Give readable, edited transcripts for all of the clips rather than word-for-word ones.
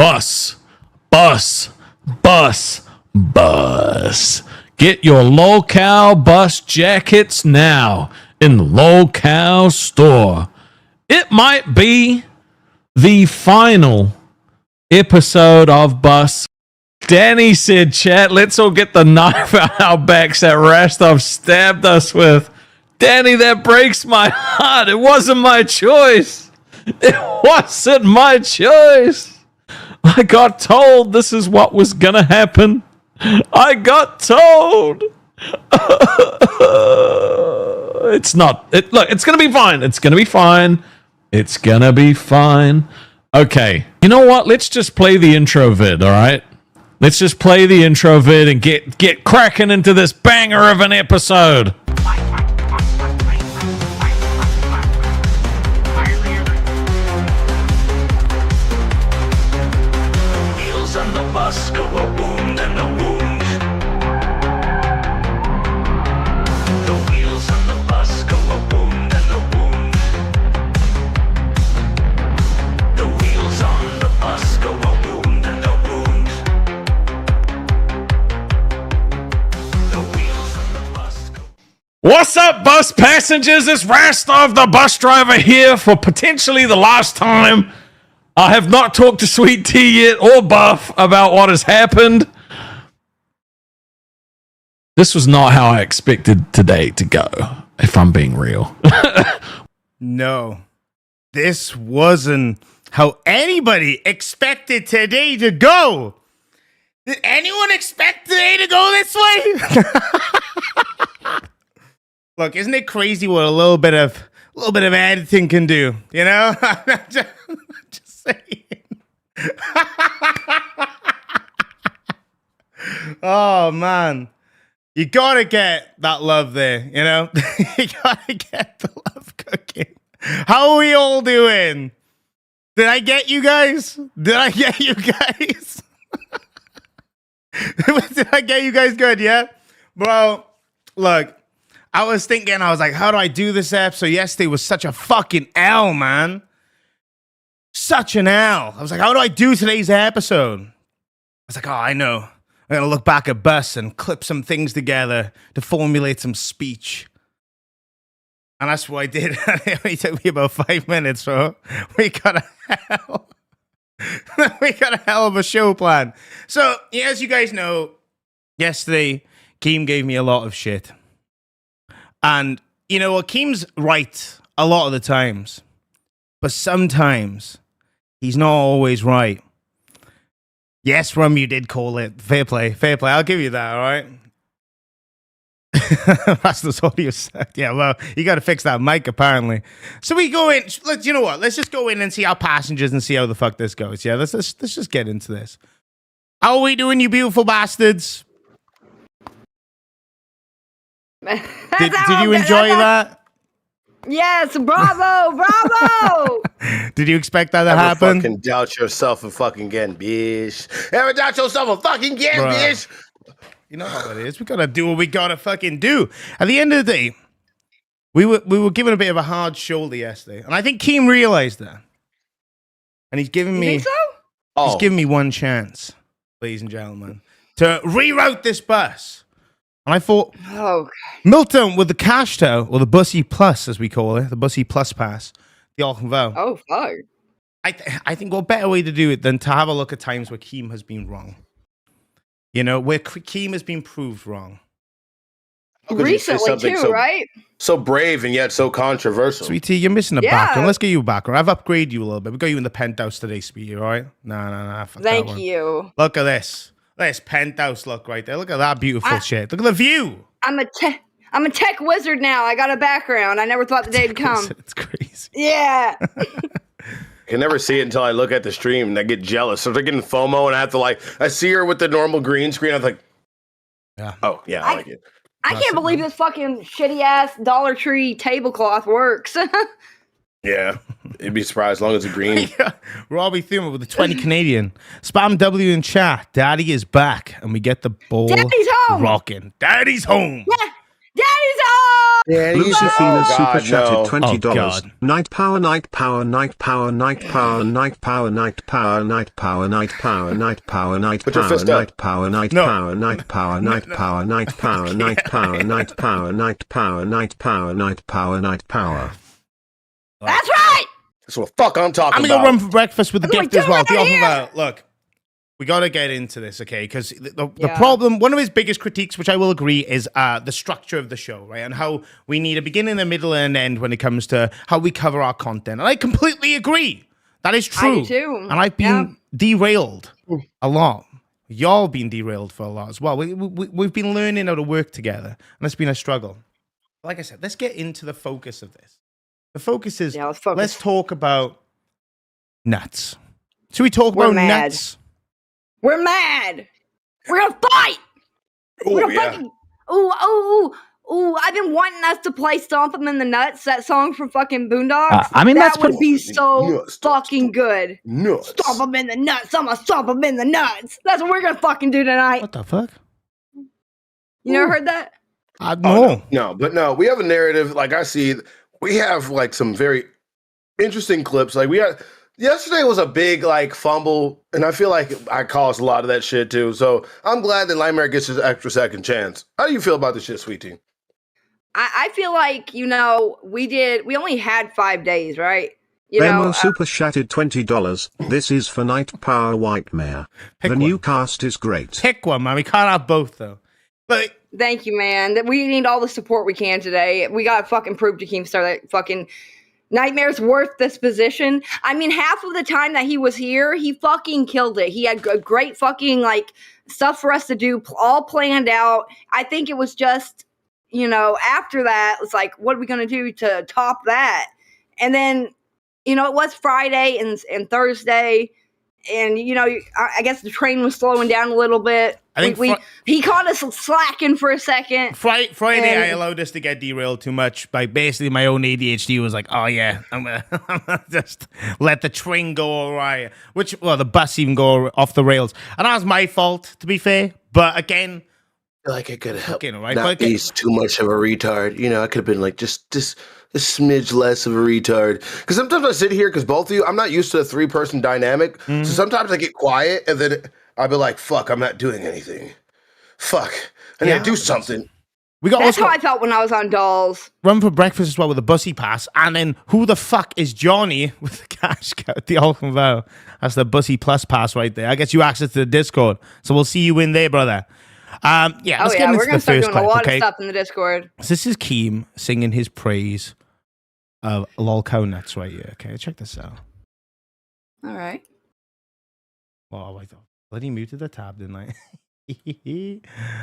bus, bus, bus, bus. Get your locale bus jackets now in the locale store. It might be the final episode of Bus. Danny said, chat, let's all get the knife out our backs that Rastov stabbed us with. Danny, that breaks my heart. It wasn't my choice. It wasn't my choice. I got told this is what was going to happen. I got told. It's not. Look, it's going to be fine. It's going to be fine. It's going to be fine. Okay. You know what? Let's just play the intro vid, all right? Let's just play the intro vid and get cracking into this banger of an episode. Wheels on the bus go a wound and a wound. The wheels on the bus go a wound and a wound. The wheels on the bus go a wound and a wound. The wheels on the bus go. What's up, bus passengers? It's Rastov, the bus driver, here for potentially the last time. I have not talked to Sweet Tea yet or Buff about what has happened. This was not how I expected today to go, if I'm being real. No, this wasn't how anybody expected today to go. Did anyone expect today to go this way? Look, isn't it crazy what a little bit of editing can do? You know, just saying. Oh man. You gotta get that love there, you know? You gotta get the love cooking. How are we all doing? Did I get you guys? Did I get you guys? Did I get you guys good, yeah? Well, look, I was like, how do I do this episode? Yesterday was such a fucking L, man. Such an L. I was like, how do I do today's episode? I was like, oh, I know. I'm going to look back at Bus and clip some things together to formulate some speech. And that's what I did. It only took me about 5 minutes, so we got a hell of a show plan. So, yeah, as you guys know, yesterday, Keem gave me a lot of shit. And, you know what, Keem's right a lot of the times. But sometimes, he's not always right. Yes, Rum, you did call it. Fair play, fair play. I'll give you that, all right? That's the audio set. Yeah, well, you got to fix that mic, apparently. So we go in. You know what? Let's just go in and see our passengers and see how the fuck this goes. Yeah, let's just get into this. How are we doing, you beautiful bastards? Did you enjoy that? Yes, bravo, bravo! Did you expect that to Ever happen? fucking doubt yourself and fucking again, bitch. Ever doubt yourself and fucking again, Bruh. bitch. You know how it is. We gotta do what we gotta fucking do. At the end of the day, we were given a bit of a hard shoulder yesterday, and I think Keem realized that. And he's giving You me think so? he's giving me one chance, ladies and gentlemen, to reroute this bus. And I thought, Oh, Milton with the cash tow, or the Bussy Plus, as we call it, the Bussy Plus Pass, the Alchenvaux. oh, fuck. I think what better way to do it than to have a look at times where Keem has been wrong. You know, where Keem has been proved wrong. How could you say Recently, something too, so, right? so brave and yet so controversial? Sweetie, you're missing a Yeah. background. Let's get you a background. I've upgraded you a little bit. We got you in the penthouse today, Sweetie, all right? No. Fuck that Thank one. you. Look at this. This penthouse look right there. Look at that beautiful shit. Look at the view. I'm a tech wizard now. I got a background. I never thought the day would come. It's crazy. Yeah. I can never see it until I look at the stream and I get jealous. So they're getting FOMO and I have to I see her with the normal green screen. I'm like, Yeah. oh, yeah, I like it. I can't believe this fucking shitty ass Dollar Tree tablecloth works. Yeah, it'd be surprised as long as it's green. Yeah. Robbie Thuman with the 20 Canadian. Spam W in chat. Daddy is back. And we get the ball Daddy's home. rocking. Daddy's home. Yeah. Daddy's home. Yeah, Lucifina oh, super God, chatted no. $20. Oh, God. Night power, night power, night power, night power, night power, night power, night power, night power, night power, night Put your power, fist up. night power, night No. power, night power, night power, night power, night power, night power, night power, night power, night power, night power. That's right. That's what the fuck I'm talking I'm about. gonna run for breakfast with the That's what gift we as do well. around The here. offer, look, we gotta get into this, okay? Because the Yeah. problem, one of his biggest critiques, which I will agree, is the structure of the show, right? And how we need a beginning, a middle, and an end when it comes to how we cover our content. And I completely agree. That is true. I do too. And I've been derailed a lot. Y'all been derailed for a lot as well. We've been learning how to work together, and it's been a struggle. Like I said, let's get into the focus of this. The focus is Yeah, let's focus. let's talk about nuts. Should we talk We're about mad. nuts? We're mad. We're gonna fight. We're Oh, gonna yeah. fucking. Ooh! I've been wanting us to play "Stomp 'Em in the Nuts," that song from fucking Boondocks. I mean, that that's would be so Nuts. fucking good. Nuts. Stomp 'em in the nuts. I'm gonna stomp 'em in the nuts. That's what we're gonna fucking do tonight. What the fuck? You never heard that? No. No, we have a narrative. Like I see, we have like some very interesting clips. Like we had yesterday was a big like fumble, and I feel like I caused a lot of that shit too. So I'm glad that Nightmare gets his extra second chance. How do you feel about this shit, Sweet Tea? I feel like, we only had 5 days, right? Bemo super chatted $20. This is for Night Power Whitemare. Pick The one. new cast is great. Pick one, man. We can't have both though. But Thank you, man. That we need all the support we can today. We got to fucking prove to Keemstar that fucking Nightmare's worth this position. I mean, half of the time that he was here, he fucking killed it. He had great fucking like stuff for us to do, all planned out. I think it was just, after that, it's like, what are we gonna do to top that? And then, it was Friday and Thursday. And I guess the train was slowing down a little bit. I think he caught us slacking for a second. Friday, And- I allowed us to get derailed too much. Like basically, my own ADHD was like, "Oh yeah, I'm gonna just let the train go awry." The bus even go off the rails, and that was my fault, to be fair. But again, Like I could have helped fucking right. not be too much of a retard. I could have been like just a smidge less of a retard. Because sometimes I sit here because both of you, I'm not used to a 3-person dynamic. So sometimes I get quiet and then I'll be like, "Fuck, I'm not doing anything. Fuck, I need to do something." We got That's also how I felt when I was on Dolls. run for breakfast as well with a bussy pass, and then who the fuck is Johnny with the cash cow? The Alcon Vow. That's the bussy plus pass right there. I guess you access to the Discord, so we'll see you in there, brother. Let's get into We're the gonna start first doing a clip, lot okay? of stuff in the Discord. So this is Keem singing his praise of lol cow nuts right here. Okay, check this out. All right. Oh, I thought bloody muted the tab, didn't I?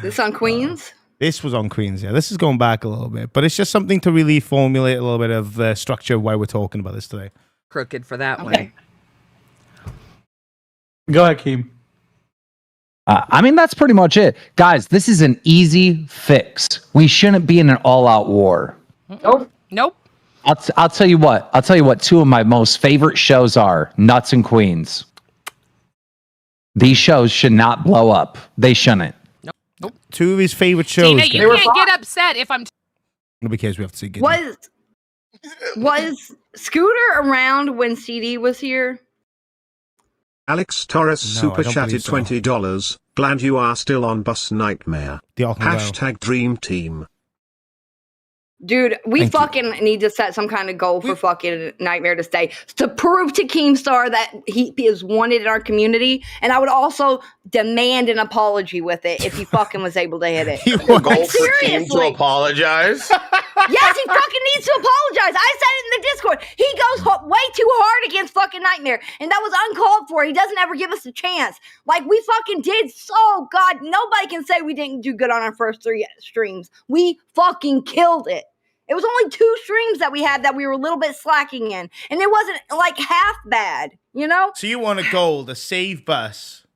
This on Queens. This was on Queens, yeah. This is going back a little bit, but it's just something to really formulate a little bit of the structure of why we're talking about this today. Crooked for that Okay. Go ahead, Keem. I mean, that's pretty much it. Guys, this is an easy fix. We shouldn't be in an all-out war. Nope. I'll tell you what. I'll tell you what 2 of my most favorite shows are, Nuts and Queens. These shows should not blow up. They shouldn't. 2 of his favorite shows. Tina, you can't get upset if I'm Nobody cares. We have to see. Good. Was Scooter around when CD was here? Alex Torres No, super I don't chatted believe so. $20. Glad you are still on Bus Nightmare. The Alcon Vow. Hashtag Dream Team. Dude, we Thank you. fucking need to set some kind of goal for fucking Nightmare to stay. To prove to Keemstar that he is wanted in our community. And I would also demand an apology with it if he fucking was able to hit it. Goal for Keem to Seriously. apologize. Yes, he fucking needs to apologize. I said it in the Discord. He goes way too hard against fucking Nightmare. And that was uncalled for. He doesn't ever give us a chance. Like, we fucking did so, God, nobody can say we didn't do good on our first 3 streams. We fucking killed it. It was only 2 streams that we had that we were a little bit slacking in. And it wasn't, like, half bad, So you want a goal to save Bus,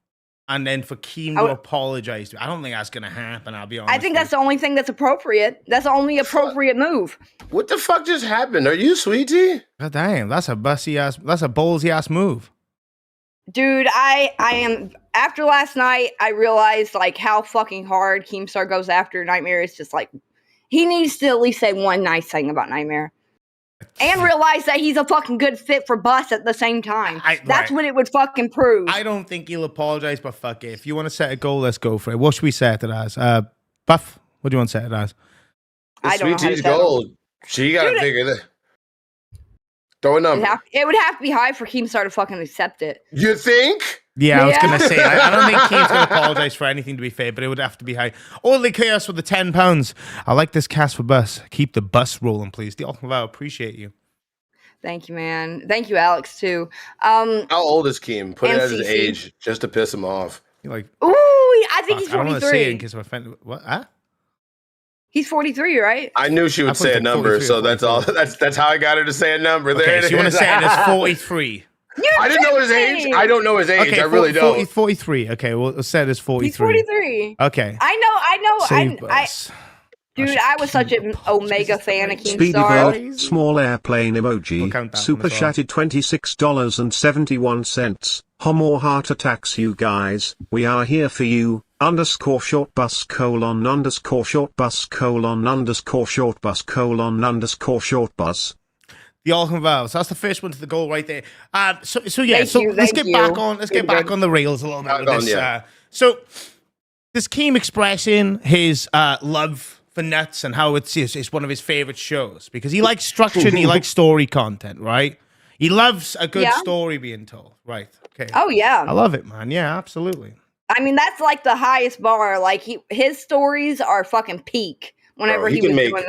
and then for Keem to apologize to? I don't think that's gonna happen. I'll be honest. I think that's the only thing that's appropriate. That's the only appropriate move. What the fuck just happened? Are you Sweetie? God damn, that's a bussy ass. That's a ballsy ass move. Dude, I am, after last night, I realized, like, how fucking hard Keemstar goes after Nightmare. It's just like, he needs to at least say one nice thing about Nightmare. And realize that he's a fucking good fit for Bus at the same time. That's what it would fucking prove. I don't think he'll apologize, but fuck it. If you want to set a goal, let's go for it. What should we set it as? Buff, what do you want to set it as? I don't know. Sweet Tea's gold. She got to figure that. Throw a number. It would have to be high for Keemstar to fucking accept it. You think? Yeah, I was going to say, I don't think Keem's going to apologize for anything, to be fair, but it would have to be high. Only Chaos with the £10. I like this cast for Bus. Keep the bus rolling, please. The Ultimate Vow, appreciate you. Thank you, man. Thank you, Alex, too. How old is Keem? Put it as his MCC. age just to piss him off. You're like, Ooh, I think he's I don't want to say it 43. in case I'm offended. What? Huh? He's 43, right? I knew she I would put say it a like number, 43 so or that's all. 44. That's how I got her to say a number. There Okay, it so you want is. to say it as 43. I didn't know his age. I don't know his age. Okay, I really don't. 43. Okay, well, let's say it as 43. He's 43. Okay. I know. Save I, Bus. dude, I was such an Omega fan of Speedy Keemstar. Bird, small airplane We'll emoji, count that super one as well. chatted $26.71. More heart attacks, you guys. We are here for you. Underscore short bus colon underscore short bus colon underscore short bus colon underscore short bus. The Ultimate Vows. That's the first one to the goal right there. So yeah. Thank So you, let's thank get back you. on. Let's get back on the rails a little bit with this. Yeah. So this Keem expressing his love for nuts and how it's one of his favorite shows because he likes structure and he likes story content, right? He loves a good story being told, right? Okay. Oh, yeah. I love it, man. Yeah, absolutely. I mean, that's like the highest bar. Like, his stories are fucking peak whenever Bro, he he can was make- doing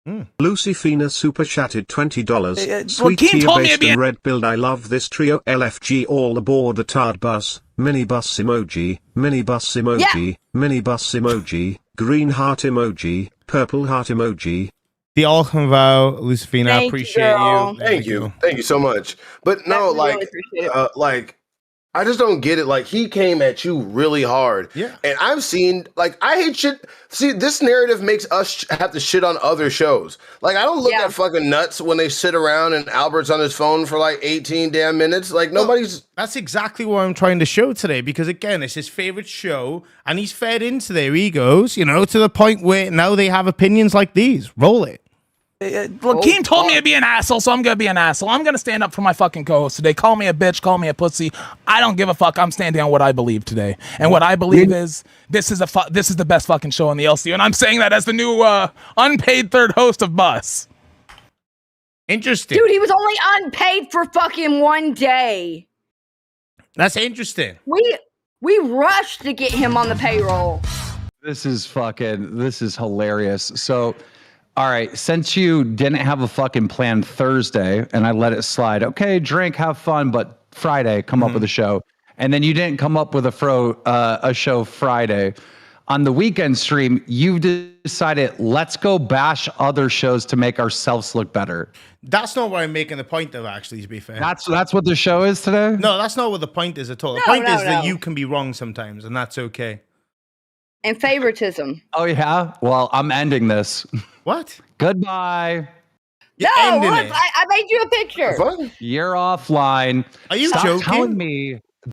them. Lucy Fina super chatted $20. well, Sweet Keem tea told me based it'd be and red build. I love this trio. LFG all aboard the tard bus. Mini bus emoji. Mini bus emoji. Mini bus emoji. Green heart emoji. Purple heart emoji. The Ultimate Vow, Lucifina, I Thank you, appreciate girl. you. Thank you. Thank you so much. But no, Really like, appreciate it. like, I just don't get it. Like, he came at you really hard. Yeah. And I've seen, like, I hate shit. See, this narrative makes us have to shit on other shows. Like, I don't look Yeah. at fucking nuts when they sit around and Albert's on his phone for like 18 damn minutes. Like, nobody's. That's exactly what I'm trying to show today because, again, it's his favorite show and he's fed into their egos, you know, to the point where now they have opinions like these. Roll it. Well, Keem told me to be an asshole, so I'm gonna be an asshole. I'm gonna stand up for my fucking co-host today. Call me a bitch, call me a pussy. I don't give a fuck. I'm standing on what I believe today, and what I believe is this is the best fucking show on the LCU, and I'm saying that as the new unpaid third host of Bus. Interesting. Dude, he was only unpaid for fucking one day. That's interesting. We rushed to get him on the payroll. This is hilarious. So, all right, since you didn't have a fucking plan Thursday and I let it slide, okay, drink, have fun, but Friday, come up with a show. And then you didn't come up with a show Friday. On the weekend stream, you decided, let's go bash other shows to make ourselves look better. That's not what I'm making the point of, actually, to be fair. That's what the show is today? No, that's not what the point is at all. The No, point no, is that no. you can be wrong sometimes, and that's okay. And favoritism. Oh, yeah? Well, I'm ending this. What? Goodbye. You're No, ending look, it. I made you a picture. What? You're offline. Are you Stop joking? telling me